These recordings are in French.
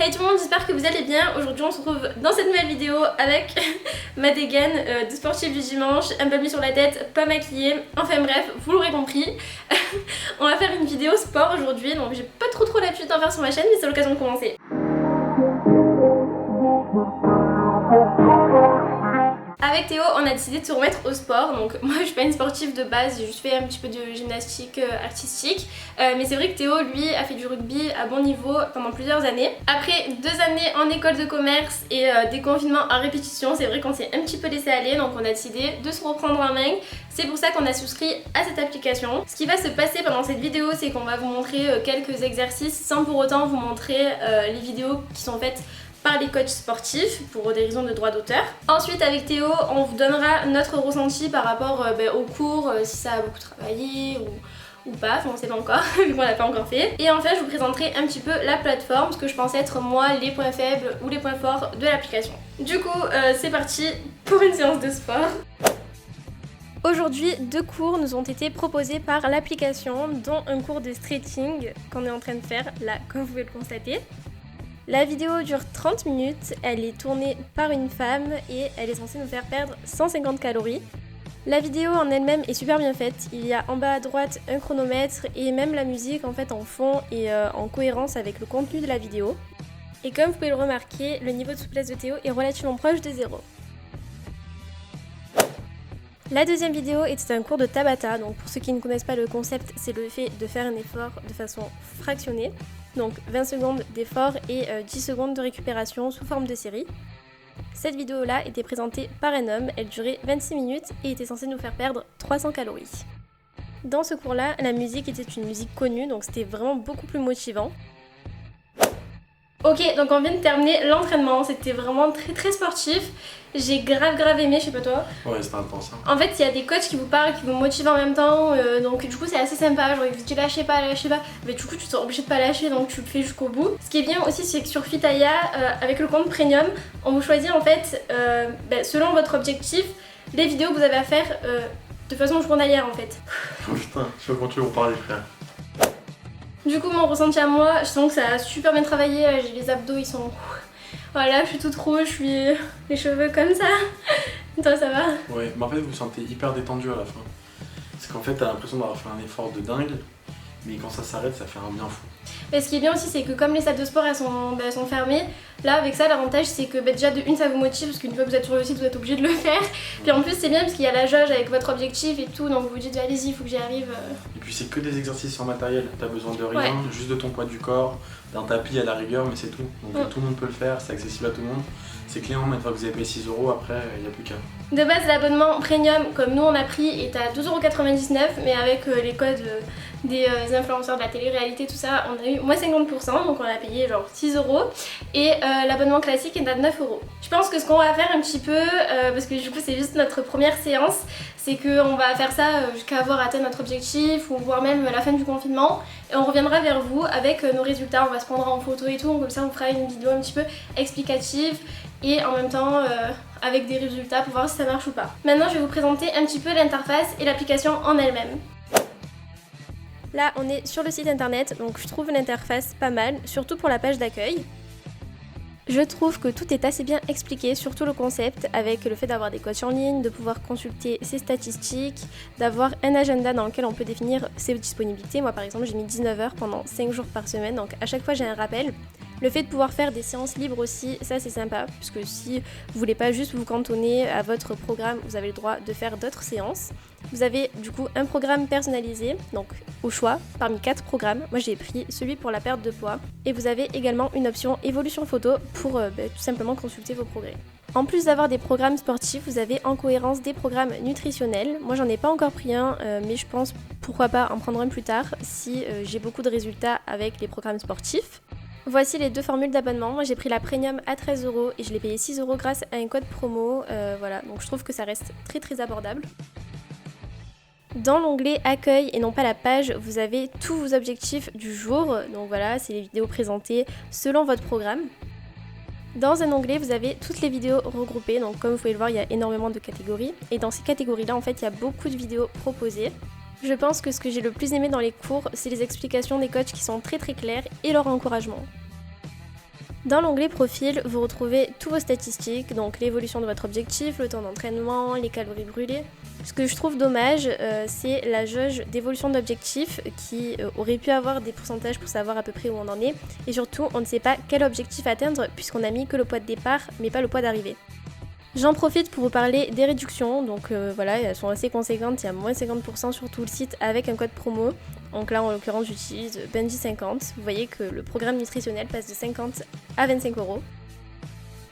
Hey tout le monde, j'espère que vous allez bien. Aujourd'hui on se retrouve dans cette nouvelle vidéo avec ma dégaine de sportive du dimanche, un peu mis sur la tête, pas maquillée, enfin bref, vous l'aurez compris. On va faire une vidéo sport aujourd'hui, donc j'ai pas trop l'habitude d'en faire sur ma chaîne, mais c'est l'occasion de commencer. Avec Théo, on a décidé de se remettre au sport. Donc moi je suis pas une sportive de base, j'ai juste fait un petit peu de gymnastique artistique. Mais c'est vrai que Théo, lui, a fait du rugby à bon niveau pendant plusieurs années. Après 2 années en école de commerce et des confinements à répétition, c'est vrai qu'on s'est un petit peu laissé aller. Donc on a décidé de se reprendre en main. C'est pour ça qu'on a souscrit à cette application. Ce qui va se passer pendant cette vidéo, c'est qu'on va vous montrer quelques exercices sans pour autant vous montrer les vidéos qui sont faites par les coachs sportifs pour des raisons de droit d'auteur. Ensuite avec Théo, on vous donnera notre ressenti par rapport au cours, si ça a beaucoup travaillé ou pas, enfin on sait pas encore vu qu'on l'a pas encore fait. Et enfin je vous présenterai un petit peu la plateforme, ce que je pense être moi les points faibles ou les points forts de l'application. Du coup c'est parti pour une séance de sport. Aujourd'hui, 2 cours nous ont été proposés par l'application, dont un cours de stretching qu'on est en train de faire là, comme vous pouvez le constater. La vidéo dure 30 minutes, elle est tournée par une femme et elle est censée nous faire perdre 150 calories. La vidéo en elle-même est super bien faite, il y a en bas à droite un chronomètre et même la musique en fait en fond et en cohérence avec le contenu de la vidéo. Et comme vous pouvez le remarquer, le niveau de souplesse de Théo est relativement proche de 0. La deuxième vidéo était un cours de Tabata, donc pour ceux qui ne connaissent pas le concept, c'est le fait de faire un effort de façon fractionnée. Donc 20 secondes d'effort et 10 secondes de récupération sous forme de série. Cette vidéo-là était présentée par un homme, elle durait 26 minutes et était censée nous faire perdre 300 calories. Dans ce cours-là, la musique était une musique connue, donc c'était vraiment beaucoup plus motivant. Ok, donc on vient de terminer l'entraînement, c'était vraiment très sportif. J'ai grave aimé, je sais pas toi. Ouais, c'était intense. En fait, il y a des coachs qui vous parlent, qui vous motivent en même temps, donc du coup c'est assez sympa, genre ils vous disent lâchez pas, mais du coup tu te sens obligé de pas lâcher donc tu le fais jusqu'au bout. Ce qui est bien aussi c'est que sur Fitaya, avec le compte premium, on vous choisit en fait, selon votre objectif, les vidéos que vous avez à faire de façon journalière en fait. Oh putain, je sais pas quand tu veux en parler frère. Du coup mon ressenti à moi, je sens que ça a super bien travaillé, j'ai les abdos ils sont... Voilà, je suis toute rouge, je suis les cheveux comme ça. Toi ça va? Ouais, mais en fait vous vous sentez hyper détendu à la fin. Parce qu'en fait t'as l'impression d'avoir fait un effort de dingue, mais quand ça s'arrête ça fait un bien fou. Et ce qui est bien aussi c'est que comme les salles de sport elles sont fermées, là avec ça l'avantage c'est que déjà de une ça vous motive parce qu'une fois que vous êtes sur le site vous êtes obligé de le faire. Puis en plus c'est bien parce qu'il y a la jauge avec votre objectif et tout, donc vous vous dites allez-y il faut que j'y arrive. Et puis c'est que des exercices sans matériel, t'as besoin de rien, Ouais. juste de ton poids du corps, d'un tapis à la rigueur, mais c'est tout. Donc tout le monde peut le faire, c'est accessible à tout le monde. C'est client, une fois que vous avez payé 6 €, après il n'y a plus qu'à. De base l'abonnement premium comme nous on a pris est à 12,99 €, mais avec les codes des influenceurs de la télé-réalité tout ça on a eu moins 50%, donc on a payé genre 6 €, et l'abonnement classique est à 9 €. Je pense que ce qu'on va faire un petit peu, parce que du coup c'est juste notre première séance, c'est qu'on va faire ça jusqu'à avoir atteint notre objectif ou voire même la fin du confinement, et on reviendra vers vous avec nos résultats, on va se prendre en photo et tout, comme ça on fera une vidéo un petit peu explicative et en même temps avec des résultats pour voir si ça marche ou pas. Maintenant je vais vous présenter un petit peu l'interface et l'application en elle-même. Là on est sur le site internet, donc je trouve l'interface pas mal, surtout pour la page d'accueil. Je trouve que tout est assez bien expliqué, surtout le concept, avec le fait d'avoir des coachs en ligne, de pouvoir consulter ses statistiques, d'avoir un agenda dans lequel on peut définir ses disponibilités. Moi par exemple j'ai mis 19 h pendant 5 jours par semaine, donc à chaque fois j'ai un rappel. Le fait de pouvoir faire des séances libres aussi, ça c'est sympa, puisque si vous voulez pas juste vous cantonner à votre programme, vous avez le droit de faire d'autres séances. Vous avez du coup un programme personnalisé, donc au choix, parmi 4 programmes. Moi j'ai pris celui pour la perte de poids. Et vous avez également une option évolution photo pour tout simplement consulter vos progrès. En plus d'avoir des programmes sportifs, vous avez en cohérence des programmes nutritionnels. Moi j'en ai pas encore pris un, mais je pense pourquoi pas en prendre un plus tard si j'ai beaucoup de résultats avec les programmes sportifs. Voici les 2 formules d'abonnement. Moi j'ai pris la premium à 13 € et je l'ai payé 6 € grâce à un code promo. Voilà, donc je trouve que ça reste très abordable. Dans l'onglet accueil et non pas la page, vous avez tous vos objectifs du jour. Donc voilà, c'est les vidéos présentées selon votre programme. Dans un onglet, vous avez toutes les vidéos regroupées. Donc comme vous pouvez le voir, il y a énormément de catégories. Et dans ces catégories-là, en fait, il y a beaucoup de vidéos proposées. Je pense que ce que j'ai le plus aimé dans les cours, c'est les explications des coachs qui sont très claires et leur encouragement. Dans l'onglet profil, vous retrouvez tous vos statistiques, donc l'évolution de votre objectif, le temps d'entraînement, les calories brûlées. Ce que je trouve dommage, c'est la jauge d'évolution d'objectif qui aurait pu avoir des pourcentages pour savoir à peu près où on en est. Et surtout, on ne sait pas quel objectif atteindre puisqu'on a mis que le poids de départ mais pas le poids d'arrivée. J'en profite pour vous parler des réductions, donc voilà, elles sont assez conséquentes, il y a moins 50% sur tout le site avec un code promo. Donc là en l'occurrence j'utilise Benji50, vous voyez que le programme nutritionnel passe de 50 à 25 €.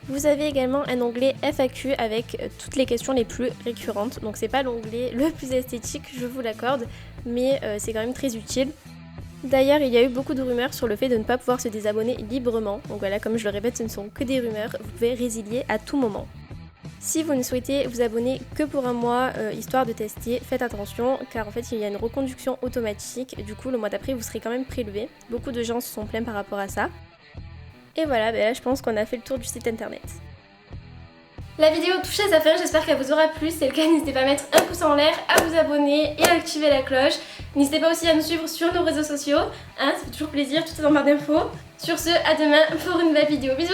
Vous avez également un onglet FAQ avec toutes les questions les plus récurrentes, donc c'est pas l'onglet le plus esthétique, je vous l'accorde, mais c'est quand même très utile. D'ailleurs, il y a eu beaucoup de rumeurs sur le fait de ne pas pouvoir se désabonner librement, donc voilà, comme je le répète, ce ne sont que des rumeurs, vous pouvez résilier à tout moment. Si vous ne souhaitez vous abonner que pour un mois, histoire de tester, faites attention car en fait il y a une reconduction automatique, du coup le mois d'après vous serez quand même prélevé. Beaucoup de gens se sont plaints par rapport à ça. Et voilà, là je pense qu'on a fait le tour du site internet. La vidéo touche à sa fin, j'espère qu'elle vous aura plu. Si c'est le cas, n'hésitez pas à mettre un pouce en l'air, à vous abonner et à activer la cloche. N'hésitez pas aussi à nous suivre sur nos réseaux sociaux, ça fait toujours plaisir, tout est dans barre d'infos. Sur ce, à demain pour une nouvelle vidéo. Bisous.